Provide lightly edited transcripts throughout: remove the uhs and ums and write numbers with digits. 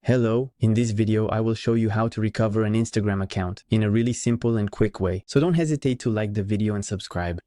Hello, in this video I will show you how to recover an Instagram account in a really simple and quick way. So don't hesitate to like the video and subscribe.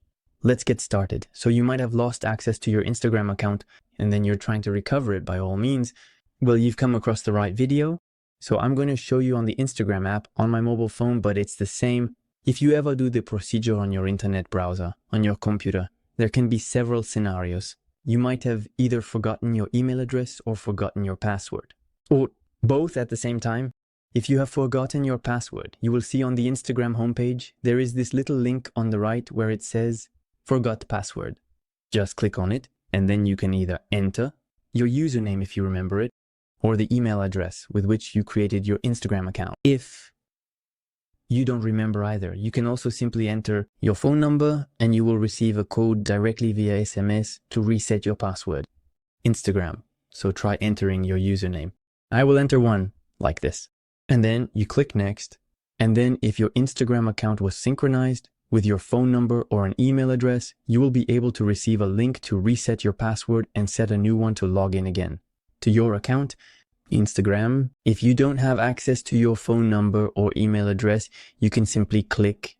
Let's get started. So you might have lost access to your Instagram account and then you're trying to recover it by all means. Well, you've come across the right video. So I'm going to show you on the Instagram app on my mobile phone, but it's the same. If you ever do the procedure on your internet browser, on your computer, there can be several scenarios. You might have either forgotten your email address or forgotten your password, or both at the same time. If you have forgotten your password, you will see on the Instagram homepage, there is this little link on the right where it says, Forgot Password. Just click on it, and then you can either enter your username if you remember it, or the email address with which you created your Instagram account. If you don't remember either, you can also simply enter your phone number and you will receive a code directly via SMS to reset your password. Instagram. So try entering your username. I will enter one like this. And then you click next. And then if your Instagram account was synchronized with your phone number or an email address, you will be able to receive a link to reset your password and set a new one to log in again to your account. Instagram. If you don't have access to your phone number or email address, you can simply click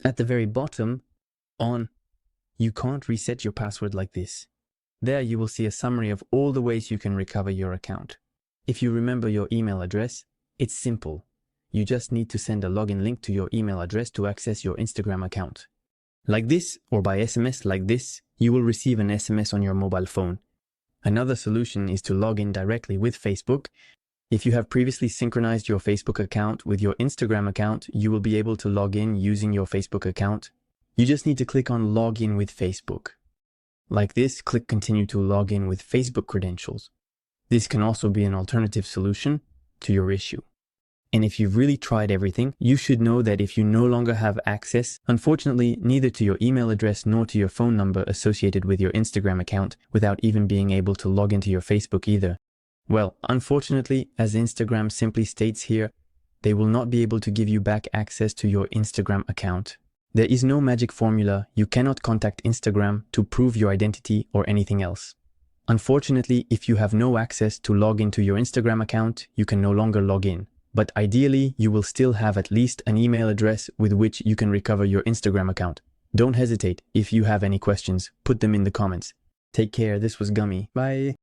at the very bottom on You can't reset your password like this. There you will see a summary of all the ways you can recover your account. If you remember your email address, it's simple. You just need to send a login link to your email address to access your Instagram account. Like this, or by SMS like this, you will receive an SMS on your mobile phone. Another solution is to log in directly with Facebook. If you have previously synchronized your Facebook account with your Instagram account, you will be able to log in using your Facebook account. You just need to click on Login with Facebook. Like this, click Continue to log in with Facebook credentials. This can also be an alternative solution to your issue. And if you've really tried everything, you should know that if you no longer have access, unfortunately, neither to your email address nor to your phone number associated with your Instagram account, without even being able to log into your Facebook either. Well, unfortunately, as Instagram simply states here, they will not be able to give you back access to your Instagram account. There is no magic formula. You cannot contact Instagram to prove your identity or anything else. Unfortunately, if you have no access to log into your Instagram account, you can no longer log in. But ideally, you will still have at least an email address with which you can recover your Instagram account. Don't hesitate. If you have any questions, put them in the comments. Take care. This was GUMY. Bye.